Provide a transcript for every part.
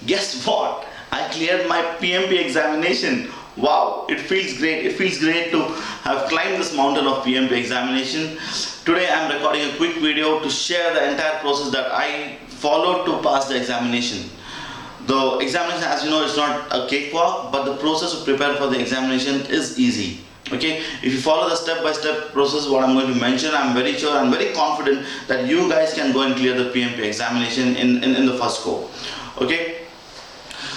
Guess what? I cleared my PMP examination. Wow, it feels great. It feels great to have climbed this mountain of PMP examination. Today I'm recording a quick video to share the entire process that I followed to pass the examination. The examination, as you know, is not a cakewalk, but the process to prepare for the examination is easy. Okay, if you follow the step-by-step process what I'm going to mention, I'm very sure, I'm very confident that you guys can go and clear the PMP examination in the first go. Okay,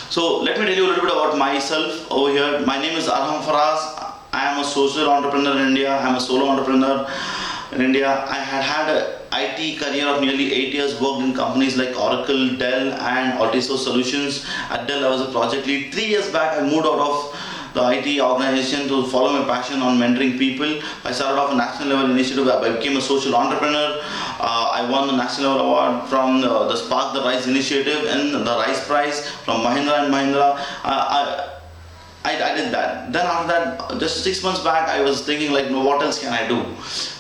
so let me tell you a little bit about myself over here. My name is arham.faraaz. I am a social entrepreneur in India. I am a solo entrepreneur in India. I had an IT career of nearly 8 years, worked in companies like Oracle, Dell and Altiso Solutions. At Dell I was a project lead. 3 years back I moved out of the IT organization to follow my passion on mentoring people. I started off a national level initiative. I became a social entrepreneur. I won the national level award from the Spark the Rise initiative and the Rise Prize from Mahindra and Mahindra. I did that. Then after that, just 6 months back, I was thinking like, no, what else can I do?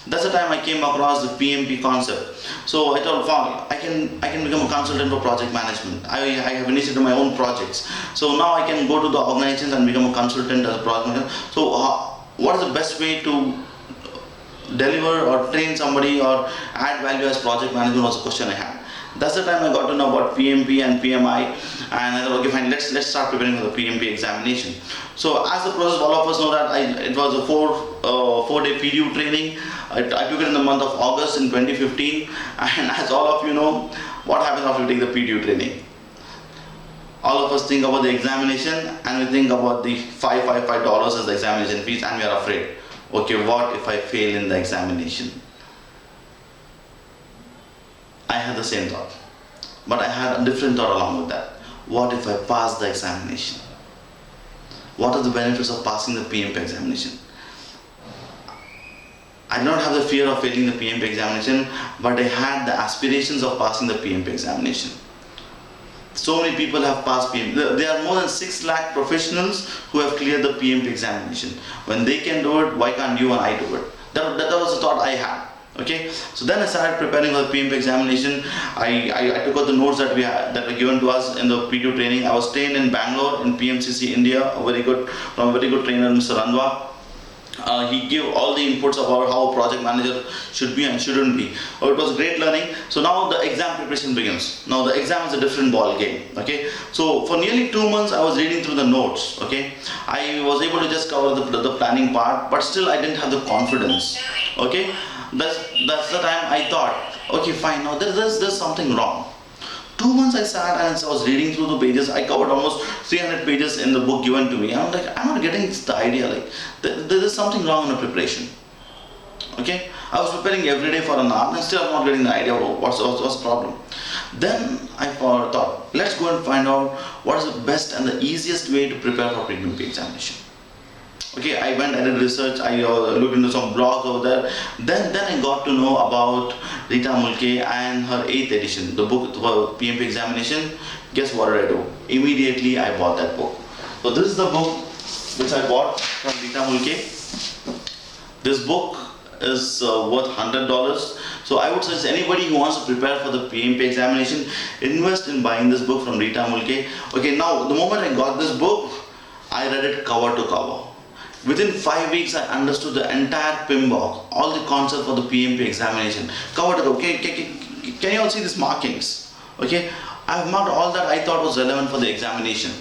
That's the time I came across the PMP concept. So I thought, wow, I can become a consultant for project management. I have initiated my own projects. So now I can go to the organizations and become a consultant as a project manager. So what is the best way to deliver or train somebody or add value as project management was a question I had. That's the time I got to know about PMP and PMI, and I thought, okay, fine, let's start preparing for the PMP examination. So as the process, all of us know that it was a four-day PDU training. I took it in the month of August in 2015, and as all of you know, what happens after you take the PDU training? All of us think about the examination, and we think about the $555 as the examination fees, and we are afraid. Okay, what if I fail in the examination? I had the same thought, but I had a different thought along with that. What if I pass the examination? What are the benefits of passing the PMP examination? I did not have the fear of failing the PMP examination, but I had the aspirations of passing the PMP examination. So many people have passed PMP. There are more than 6 lakh professionals who have cleared the PMP examination. When they can do it, why can't you and I do it? That was the thought I had. Okay, so then I started preparing for the PMP examination. I took out the notes that were given to us in the PDU training. I was trained in Bangalore in PMCC India, from a very good trainer, Mr. Ranwa. He gave all the inputs about how a project manager should be and shouldn't be. It was great learning. So now the exam preparation begins. Now the exam is a different ball game. Okay, so for nearly 2 months I was reading through the notes. Okay, I was able to just cover the planning part, but still I didn't have the confidence. Okay, that's the time I thought, okay, fine, now there's something wrong. 2 months I sat and I was reading through the pages. I covered almost 300 pages in the book given to me. I'm like, I'm not getting the idea. Like, there is something wrong in the preparation. Okay, I was preparing every day for an hour and still I'm not getting the idea of what's the problem. Then I thought, let's go and find out what is the best and the easiest way to prepare for PMP examination. Okay, I went and did research, I looked into some blogs over there. Then I got to know about Rita Mulke and her 8th edition, the book for PMP examination. Guess what did I do? Immediately I bought that book. So this is the book which I bought from Rita Mulke. This book is worth $100. So I would suggest anybody who wants to prepare for the PMP examination, invest in buying this book from Rita Mulke. Okay, now the moment I got this book, I read it cover to cover. Within 5 weeks, I understood the entire PIM box, all the concepts for the PMP examination. Covered it. Okay, can you all see these markings? Okay, I've marked all that I thought was relevant for the examination.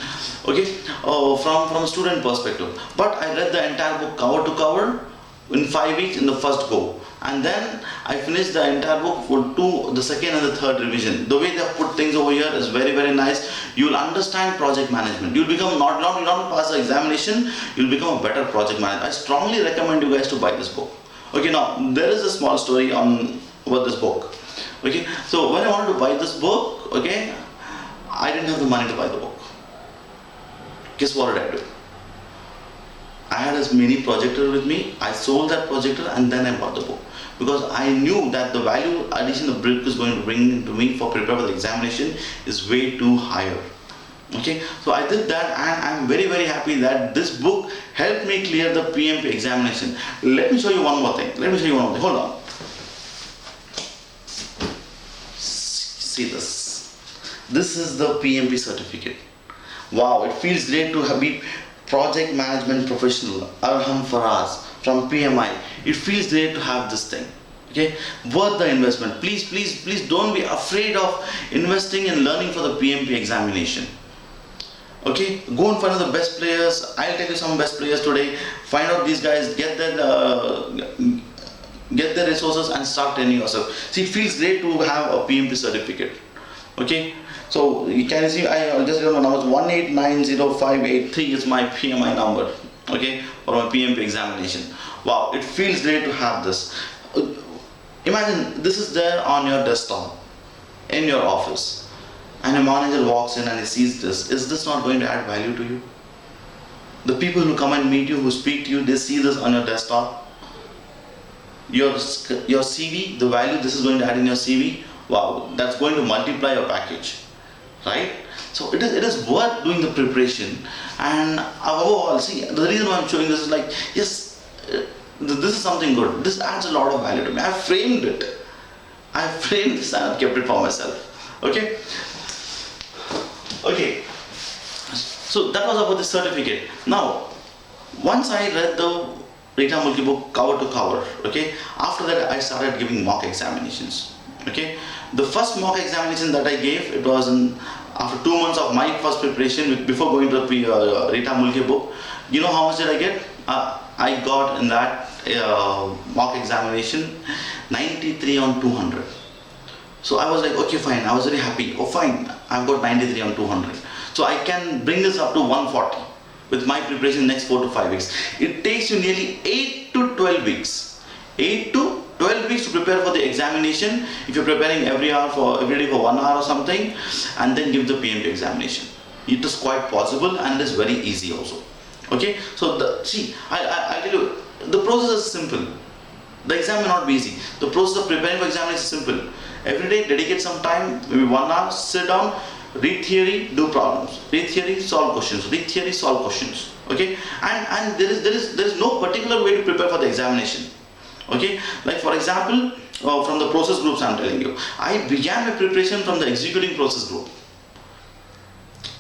Okay, from a student perspective. But I read the entire book cover to cover in 5 weeks in the first go. And then I finished the entire book for the second and the third revision. The way they have put things over here is very, very nice. You will understand project management. You will become not pass the examination, you will become a better project manager. I strongly recommend you guys to buy this book. Okay, now there is a small story about this book. Okay, so when I wanted to buy this book, okay, I didn't have the money to buy the book. Guess what did I do? I had a mini projector with me. I sold that projector and then I bought the book, because I knew that the value addition the book is going to bring to me for preparing for the examination is way too higher. Okay, so I did that and I'm very, very happy that this book helped me clear the PMP examination. Let me show you one more thing. Hold on. See this. This is the PMP certificate. Wow, it feels great to be project management professional, arham.faraaz from PMI. It feels great to have this thing. Okay, worth the investment. Please don't be afraid of investing and learning for the PMP examination. Okay, go and find out the best players. I'll tell you some best players today. Find out these guys, get their resources and start training yourself. See, it feels great to have a PMP certificate. Okay, so you can see, I'll just remember numbers. 1890583 is my PMI number. Okay, for my PMP examination. Wow, it feels great to have this. Imagine this is there on your desktop in your office, and a manager walks in and he sees this. Is this not going to add value to you? The people who come and meet you, who speak to you, they see this on your desktop. Your CV, the value this is going to add in your CV, wow, that's going to multiply your package, right? So it is worth doing the preparation. And overall, see, the reason why I'm showing this is like, yes, this is something good. This adds a lot of value to me. I framed it. I framed this and I've kept it for myself. Okay. Okay. So that was about the certificate. Now, once I read the Rita Mulki book cover to cover, okay, after that I started giving mock examinations. Okay, the first mock examination that I gave, it was after 2 months of my first preparation before going to the Rita Mulki book. You know how much did I get? I got in that mock examination 93 on 200. So I was like, okay, fine. I was very happy. Oh, fine. I've got 93 on 200. So I can bring this up to 140 with my preparation next 4 to 5 weeks. It takes you nearly 8 to 12 weeks. 8 to 12 weeks to prepare for the examination. If you're preparing every day for 1 hour or something, and then give the PMP examination. It is quite possible and it is very easy also. Okay, so I tell you, the process is simple. The exam may not be easy. The process of preparing for examination is simple. Every day, dedicate some time, maybe 1 hour, sit down, read theory, do problems. Read theory, solve questions. Read theory, solve questions. Okay, and there is no particular way to prepare for the examination. Okay, like for example, from the process groups I'm telling you, I began my preparation from the executing process group.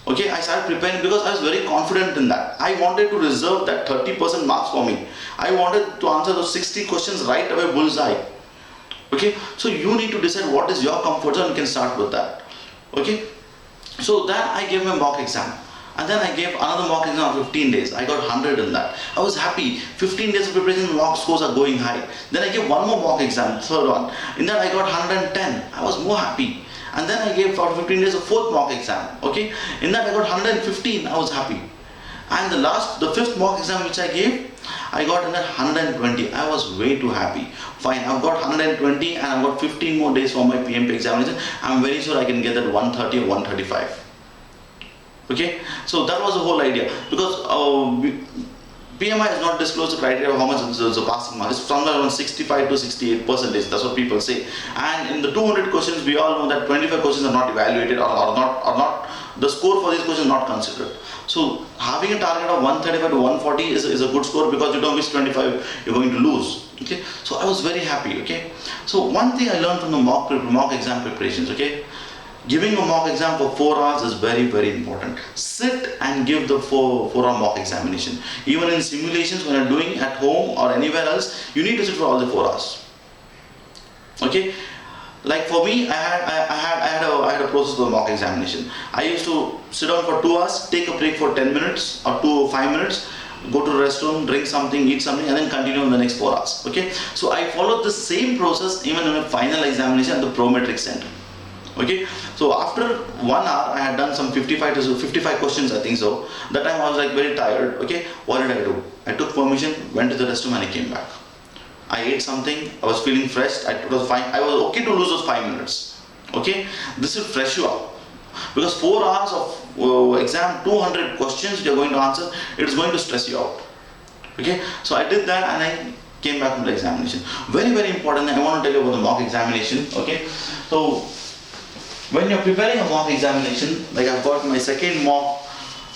Okay, I started preparing because I was very confident in that. I wanted to reserve that 30% marks for me. I wanted to answer those 60 questions right away, bullseye. Okay, so you need to decide what is your comfort zone and can start with that. Okay, so then I gave my mock exam. And then I gave another mock exam of 15 days. I got 100 in that. I was happy. 15 days of preparation, mock scores are going high. Then I gave one more mock exam, third one. In that I got 110. I was more happy. And then I gave for 15 days a fourth mock exam. Okay, in that I got 115. I was happy. And the fifth mock exam which I gave, I got in that 120. I was way too happy. Fine, I've got 120 and I've got 15 more days for my PMP examination. I'm very sure I can get that 130 or 135. Okay, so that was the whole idea, because PMI has not disclosed the criteria of how much is the passing mark. It's somewhere around 65 to 68%. That's what people say. And in the 200 questions, we all know that 25 questions are not evaluated or not. The score for these questions is not considered. So having a target of 135 to 140 is a good score, because you don't miss 25, you're going to lose. Okay, so I was very happy. Okay, so one thing I learned from the mock exam preparations. Okay. Giving a mock exam for 4 hours is very, very important. Sit and give the 4-hour mock examination. Even in simulations, when you're doing at home or anywhere else, you need to sit for all the 4 hours. Okay, like for me, I had a process for the mock examination. I used to sit down for 2 hours, take a break for 10 minutes or 5 minutes, go to the restroom, drink something, eat something, and then continue in the next 4 hours. Okay, so I followed the same process even in a final examination at the PROMETIRC center. Okay, so after 1 hour, I had done some 55 questions, I think so. That time I was like very tired. Okay, what did I do? I took permission, went to the restroom, and I came back. I ate something, I was feeling fresh, it was fine. I was okay to lose those 5 minutes. Okay, this will fresh you up, because 4 hours of exam, 200 questions you're going to answer, it is going to stress you out. Okay, so I did that and I came back from the examination. Very, very important. I want to tell you about the mock examination. Okay, so when you're preparing a mock examination, like I've got my second mock,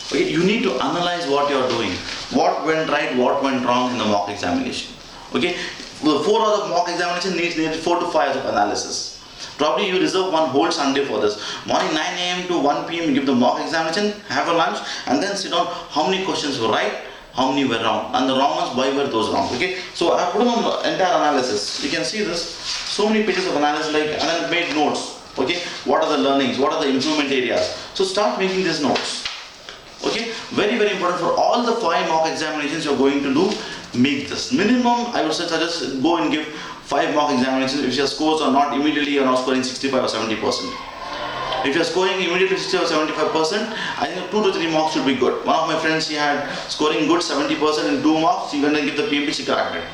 okay, you need to analyze what you're doing. What went right, what went wrong in the mock examination. Okay, the 4 hours of mock examination needs nearly 4 to 5 hours of analysis. Probably you reserve one whole Sunday for this. Morning 9 a.m. to 1 p.m. you give the mock examination, have a lunch, and then sit down. How many questions were right? How many were wrong? And the wrong ones, why were those wrong? Okay. So I put on entire analysis. You can see this. So many pages of analysis, and then made notes. Okay. What are the learnings? What are the improvement areas? So start making these notes. Okay. Very, very important for all the 5 mock examinations you're going to do. Make this minimum. I would suggest go and give 5 mock examinations. If your scores are not immediately, you're not scoring 65 or 70%. If you're scoring immediately 60 or 75%, I think 2 to 3 marks should be good. One of my friends, he had scoring good 70% in 2 marks. He went and give the PMP, she cracked it.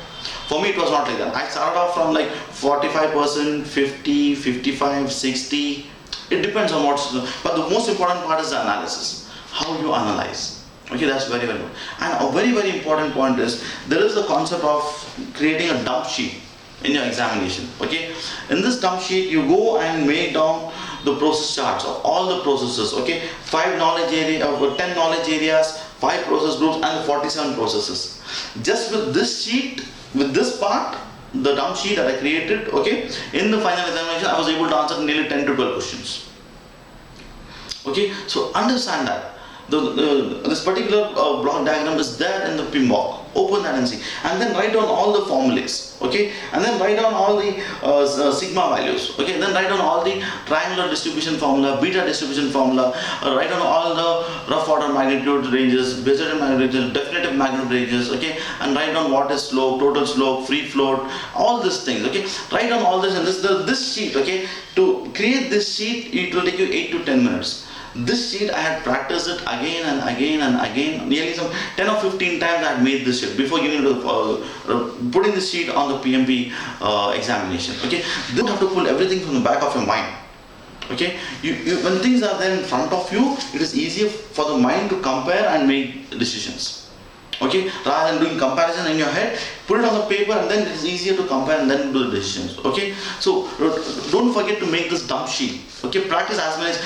For me, it was not like that. I started off from like 45%, 50, 55, 60. It depends on what's. But the most important part is the analysis. How you analyze. Okay, that's very, very important. And a very, very important point is there is the concept of creating a dump sheet in your examination. Okay, in this dump sheet, you go and make down the process charts of all the processes. Okay, 5 knowledge area, 10 knowledge areas, 5 process groups, and 47 processes. Just with this sheet, with this part, the dump sheet that I created, okay, in the final examination, I was able to answer nearly 10 to 12 questions. Okay, so understand that. This particular block diagram is there in the PMBOK. Open that and see, and then write down all the formulas. Okay, and then write down all the sigma values. Okay, then write down all the triangular distribution formula, beta distribution formula. Write down all the rough order magnitude ranges, Bezier magnitude, definitive magnitude ranges. Okay, and write down what is slope, total slope, free float, all these things. Okay, write down all this, and this sheet. Okay, to create this sheet, it will take you 8 to 10 minutes. This sheet, I had practiced it again and again and again, nearly some 10 or 15 times I had made this sheet before giving putting this sheet on the PMP examination. Okay, you don't have to pull everything from the back of your mind. Okay, when things are there in front of you, it is easier for the mind to compare and make decisions. Okay, rather than doing comparison in your head, put it on the paper, and then it is easier to compare and then do the decisions. Okay, so don't forget to make this dump sheet. Okay, practice as many as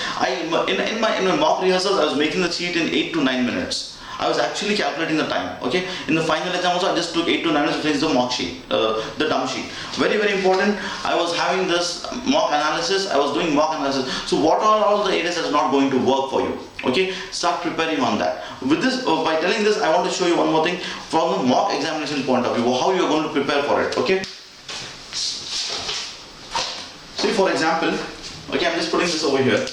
in my mock rehearsals, I was making the sheet in 8 to 9 minutes. I was actually calculating the time. Okay, in the final exam also, I just took 8 to 9 minutes to finish the mock sheet, the dump sheet. Very, very important. I was having this mock analysis. I was doing mock analysis. So what are all the areas that are not going to work for you? Okay, start preparing on that. With this, by telling this, I want to show you one more thing from the mock examination point of view, how you are going to prepare for it. Okay. See, for example, okay, I'm just putting this over here.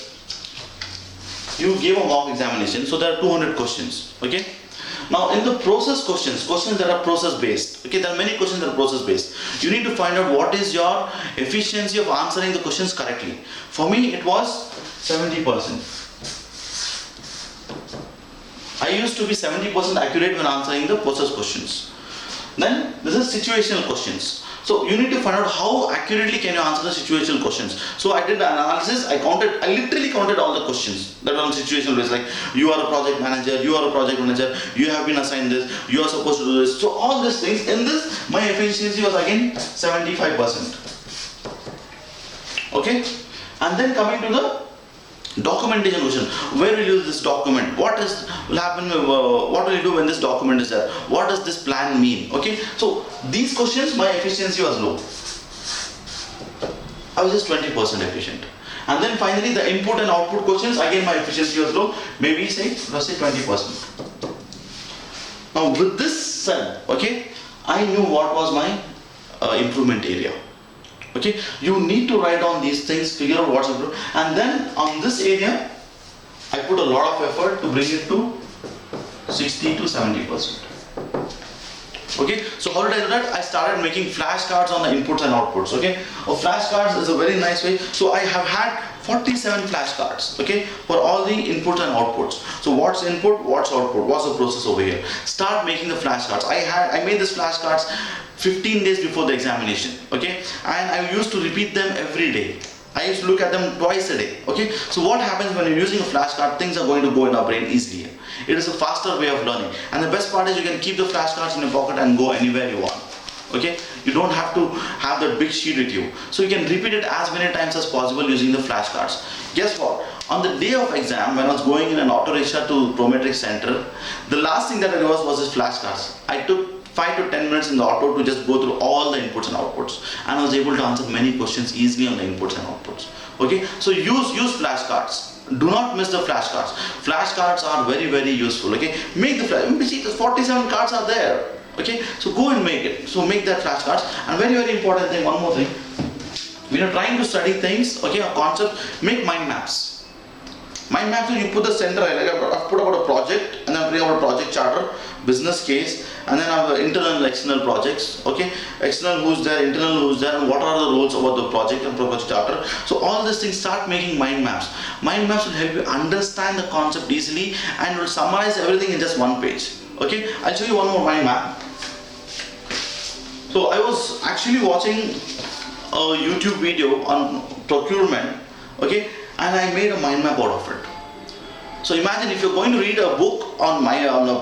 You gave a mock examination, so there are 200 questions. Okay. Now, in the process questions that are process based. Okay, there are many questions that are process based. You need to find out what is your efficiency of answering the questions correctly. For me, it was 70%. I used to be 70% accurate when answering the process questions. Then this is situational questions. So you need to find out how accurately can you answer the situational questions. So I did the analysis. I literally counted all the questions that are on situational based. Like, you are a project manager, you are a project manager, you have been assigned this, you are supposed to do this. So all these things, in this, my efficiency was again 75%. Okay, and then coming to the documentation question. Where will you use this document? What will happen? What will you do when this document is there? What does this plan mean? Okay, so these questions, my efficiency was low. I was just 20% efficient. And then finally, the input and output questions, again my efficiency was low. Maybe let's say 20%. Now with this said, okay, I knew what was my improvement area. Okay, you need to write down these things, figure out what's improved, and then on this area, I put a lot of effort to bring it to 60 to 70%. Okay, so how did I do that? I started making flashcards on the inputs and outputs. Okay, flashcards is a very nice way. So I have had 47 flashcards, okay, for all the inputs and outputs. So what's input, what's output, what's the process over here? Start making the flashcards. I made this flashcards 15 days before the examination, okay, and I used to repeat them every day. I used to look at them twice a day. Okay, so what happens when you're using a flashcard? Things are going to go in our brain easily. It is a faster way of learning, and the best part is you can keep the flashcards in your pocket and go anywhere you want. Okay, you don't have to have that big sheet with you, so you can repeat it as many times as possible using the flashcards. Guess what? On the day of exam, when I was going in an auto rickshaw to PROMETIRC center, the last thing that I was his flashcards. I took 5 to 10 minutes in the auto to just go through all the inputs and outputs, and I was able to answer many questions easily on the inputs and outputs. Okay, so use flashcards. Do not miss the flashcards. Flashcards are very useful. Okay, make the see the 47 cards are there. Okay, so go and make it. So make that flashcards. And very important thing, one more thing. When you're trying to study things, okay, a concept, make mind maps. Mind maps, you put the center, like I've put about a project, and then I bring about a project charter, business case, and then I have internal and external projects. Okay, external who's there, internal who's there, and what are the roles about the project and project charter. So all these things, start making mind maps. Mind maps will help you understand the concept easily and will summarize everything in just one page. Okay, I'll show you one more mind map. So I was actually watching a YouTube video on procurement, okay, and I made a mind map out of it. So imagine if you're going to read a book on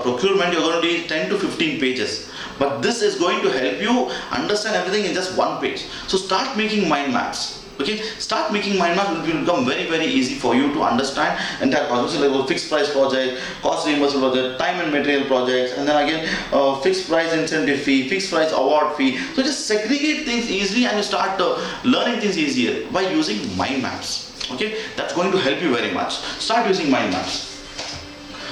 procurement, you're going to read 10 to 15 pages. But this is going to help you understand everything in just one page. So start making mind maps. Okay, start making mind maps. It will become very easy for you to understand entire projects, like a fixed price project, cost reimbursement project, time and material projects, and then again fixed price incentive fee, fixed price award fee. So just segregate things easily and you start learning things easier by using mind maps. Okay, that's going to help you very much. Start using mind maps.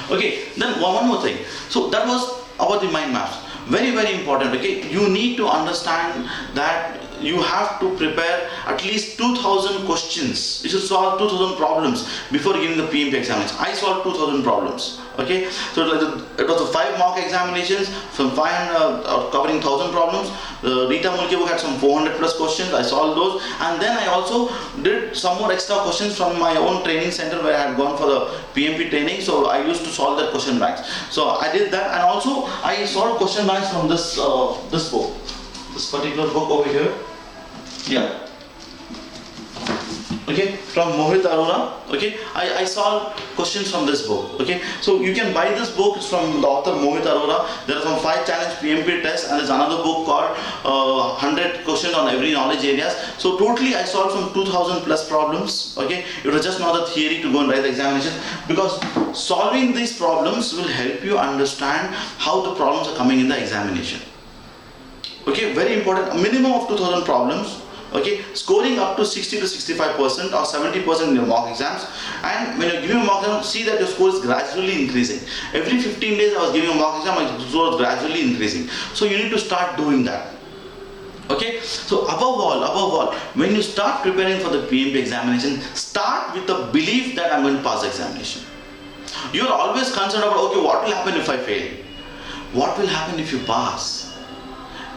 Okay, then one more thing. So that was about the mind maps. Very important. Okay, you need to understand that you have to prepare at least 2,000 questions. You should solve 2,000 problems before giving the PMP examination. I solved 2,000 problems. Okay, so it was a 5 mock examinations from 500 covering 1,000 problems. The Rita Mulke book had some 400 plus questions. I solved those, and then I also did some more extra questions from my own training center where I had gone for the PMP training. So I used to solve that question banks. So I did that, and also I solved question banks from this this book, this particular book over here. Yeah. Okay, from Mohit Arora. Okay, I solved questions from this book. Okay, so you can buy this book. It's from the author Mohit Arora. There are some 5 challenge PMP tests, and there's another book called 100 questions on every knowledge areas. So totally I solved some 2,000 plus problems. Okay, it was just not the theory to go and write the examination, because solving these problems will help you understand how the problems are coming in the examination. Okay, very important. A minimum of 2,000 problems. Okay, scoring up to 60 to 65% or 70% in your mock exams, and when you're giving a mock exam, see that your score is gradually increasing. Every 15 days I was giving a mock exam, my score was gradually increasing. So you need to start doing that. Okay, so above all, when you start preparing for the PMP examination, start with the belief that I'm going to pass the examination. You're always concerned about, okay, what will happen if I fail? What will happen if you pass?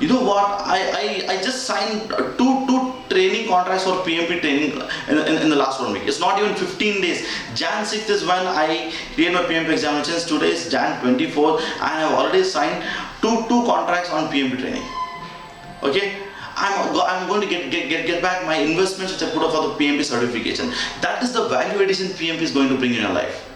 You know what, I just signed two training contracts for PMP training in the last 1 week. It's not even 15 days. Jan 6th is when I cleared my PMP examinations. Today is Jan 24th, and I've already signed two contracts on PMP training. Okay, I'm going to get back my investments which I put up for the PMP certification. That is the value addition PMP is going to bring in your life.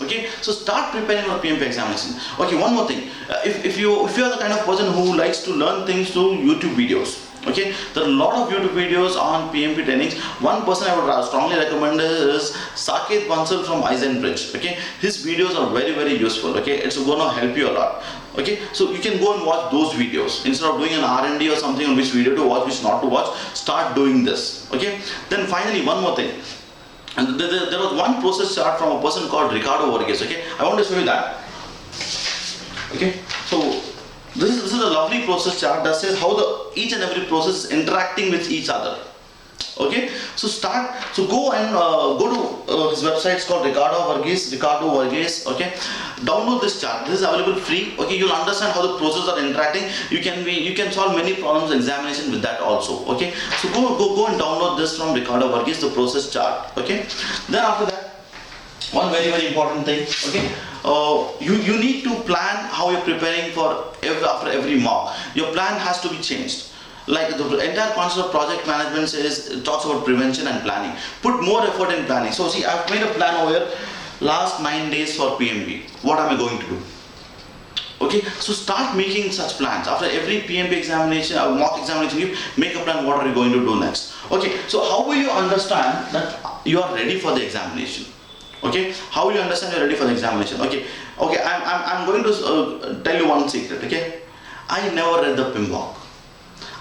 Okay, so start preparing for PMP examination. Okay, one more thing. If you are the kind of person who likes to learn things through YouTube videos, okay, there are a lot of YouTube videos on PMP trainings. One person I would strongly recommend is Saket Bansal from Eisenbridge. Okay, his videos are very useful. Okay, it's going to help you a lot. Okay, so you can go and watch those videos instead of doing an R&D or something on which video to watch, which not to watch. Start doing this. Okay, then finally one more thing. And there was one process chart from a person called Ricardo Vargas. Okay, I want to show you that. Okay, so this is a lovely process chart that says how each and every process is interacting with each other. Okay, so go and go to his website. It's called Ricardo Vargas. Okay, download this chart. This is available free. Okay, you'll understand how the processes are interacting. You can solve many problems in examination with that also. Okay, so go and download this from Ricardo Vargas, the process chart. Okay, then after that, one very important thing. Okay, you need to plan how you're preparing for after every mock. Your plan has to be changed. Like the entire concept of project management talks about prevention and planning. Put more effort in planning. So see, I've made a plan over here. Last 9 days for PMP. What am I going to do? Okay, so start making such plans. After every PMP examination or mock examination, you make a plan. What are you going to do next? Okay, so how will you understand that you are ready for the examination? Okay, how will you understand you're ready for the examination? Okay, I'm going to tell you one secret. Okay, I never read the PMBOK.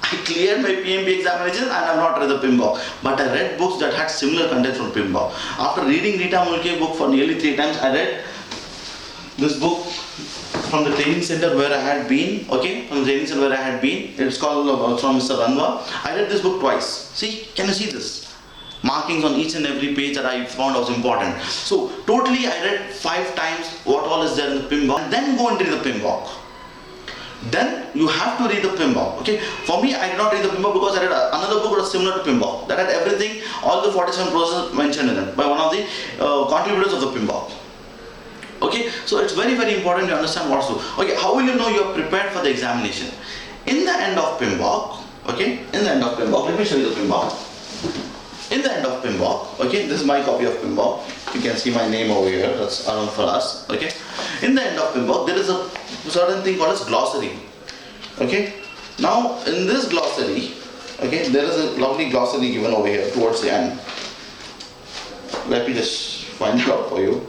I cleared my PMP examination and I have not read the PMBOK, but I read books that had similar content from PMBOK. After reading Rita Mulke's book for nearly 3 times, I read this book from the training center where I had been. Okay, from the training center where I had been. It's called from Mr. Ranwa. I read this book twice. See, can you see this? Markings on each and every page that I found was important. So totally I read 5 times what all is there in the PMBOK, and then go and read the PMBOK. Then you have to read the PMBOK. Okay, for me, I did not read the PMBOK because I read another book that was similar to PMBOK that had everything, all the 47 processes mentioned in it by one of the contributors of the PMBOK. Okay, so it's very important to understand what to do. Okay, how will you know you are prepared for the examination? In the end of PMBOK, okay, in the end of PMBOK, let me show you the PMBOK. In the end of PMBOK, okay, this is my copy of PMBOK. You can see my name over here, that's arham.faraaz. Okay, in the end of PMBOK, there is a certain thing called as glossary. Okay, now in this glossary, okay, there is a lovely glossary given over here towards the end. Let me just find it out for you.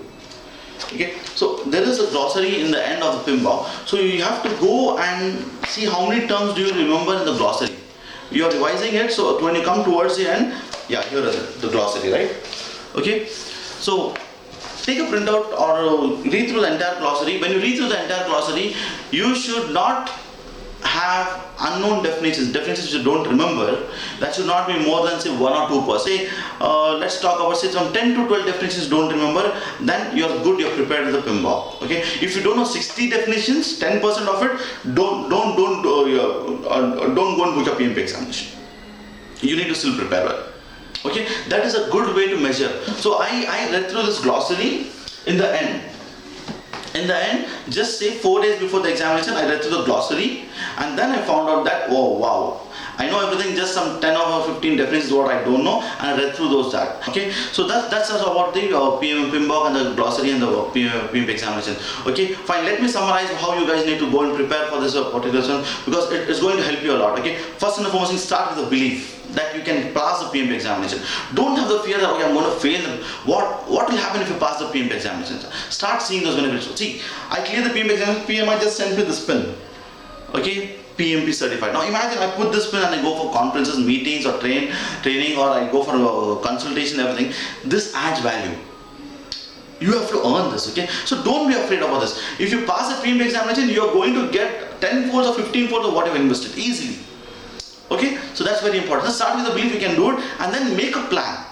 Okay, so there is a glossary in the end of the PMBOK. So you have to go and see how many terms do you remember in the glossary. You are revising it, so when you come towards the end, yeah, here is it, the glossary, right? Okay, so take a printout or read through the entire glossary. When you read through the entire glossary, you should not have unknown definitions which you don't remember. That should not be more than say 1 or 2 per se. Let's talk about say from 10 to 12 definitions don't remember, then you're good, you're prepared with the PMBOK. Okay, if you don't know 60 definitions, 10% of it, don't go and book a PMP examination. You need to still prepare well. Okay, that is a good way to measure. So I read through this glossary in the end. In the end, just say 4 days before the examination, I read through the glossary, and then I found out that, oh wow, I know everything, just some 10 or 15 definitions what I don't know, and I read through those that. Okay, so that's about the PMBOK and the glossary and the PMP examination. Okay, fine. Let me summarize how you guys need to go and prepare for this particular one, because it is going to help you a lot. Okay, first and foremost, start with the belief that you can pass the PMP examination. Don't have the fear that okay, I'm going to fail. What will happen if you pass the PMP examination? Start seeing those benefits. See, I cleared the PMP examination. PMI just sent me this pin. Okay, PMP certified. Now imagine I put this pin and I go for conferences, meetings, or training, or I go for consultation, everything. This adds value. You have to earn this. Okay, so don't be afraid about this. If you pass the PMP examination, you are going to get 10-fold or 15-fold of what you've invested easily. Okay, so that's very important. Just start with the belief you can do it, and then make a plan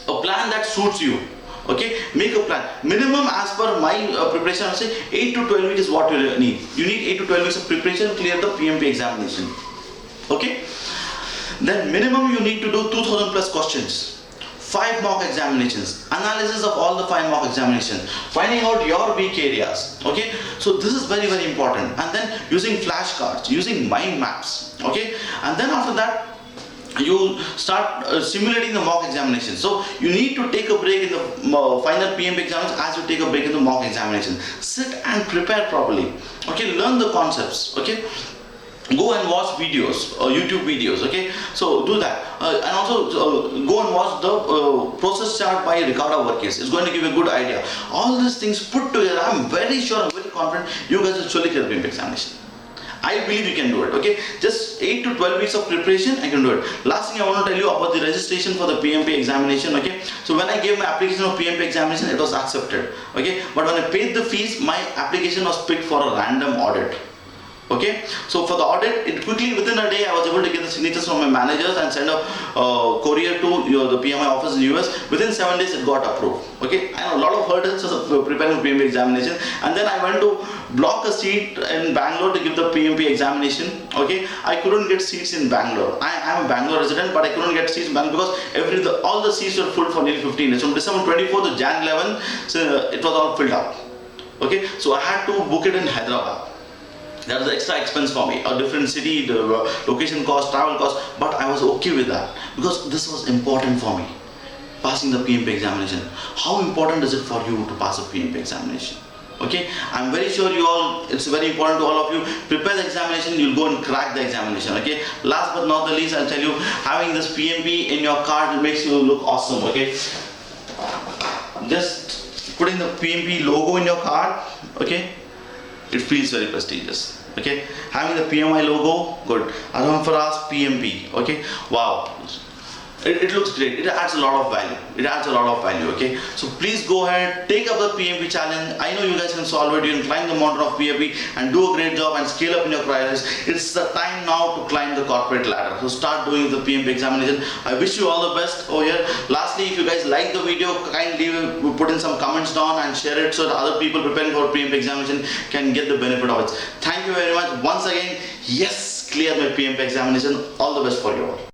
that suits you. Okay, make a plan. Minimum as per my preparation, I say 8 to 12 weeks is what you need. You need 8 to 12 weeks of preparation to clear the PMP examination. Okay, then minimum you need to do 2000 plus questions. 5 mock examinations, analysis of all the 5 mock examinations, finding out your weak areas. Okay, so this is very important. And then using flashcards, using mind maps. Okay, and then after that you start simulating the mock examination. So you need to take a break in the final PMP examination as you take a break in the mock examination. Sit and prepare properly. Okay, learn the concepts. Okay, go and watch videos, YouTube videos. Okay, so do that, and also go and watch the process chart by Ricardo Varghese. It's going to give you a good idea. All these things put together, I'm very sure, I'm very confident you guys will surely clear the PMP examination. I believe you can do it. Okay, just 8 to 12 weeks of preparation, I can do it. Last thing I want to tell you about the registration for the PMP examination. Okay, so when I gave my application of PMP examination, it was accepted. Okay, but when I paid the fees, my application was picked for a random audit. Okay, so for the audit, it quickly within a day I was able to get the signatures from my managers and send a courier to the PMI office in US. Within 7 days it got approved. Okay, I know a lot of hurdles of preparing for PMP examination, and then I went to block a seat in Bangalore to give the PMP examination. Okay, I couldn't get seats in Bangalore. I am a Bangalore resident, but I couldn't get seats in Bangalore because all the seats were full for nearly 15 days. From December 24th to Jan 11, so it was all filled up. Okay, so I had to book it in Hyderabad. That was an extra expense for me, a different city, the location cost, travel cost, but I was okay with that because this was important for me, passing the PMP examination. How important is it for you to pass a PMP examination? Okay, I'm very sure you all, it's very important to all of you, prepare the examination, you'll go and crack the examination. Okay, last but not the least, I'll tell you, having this PMP in your card makes you look awesome. Okay, just putting the PMP logo in your card, okay, it feels very prestigious. Okay, having the PMI logo, good. arham.faraaz PMP. Okay, wow. It looks great. It adds a lot of value. It adds a lot of value. Okay, so please go ahead, take up the PMP challenge. I know you guys can solve it. You can climb the mountain of PMP and do a great job and scale up in your careers. It's the time now to climb the corporate ladder. So start doing the PMP examination. I wish you all the best over here. Lastly, if you guys like the video, kindly put in some comments down and share it so that other people preparing for PMP examination can get the benefit of it. Thank you very much once again. Yes, clear my PMP examination. All the best for you all.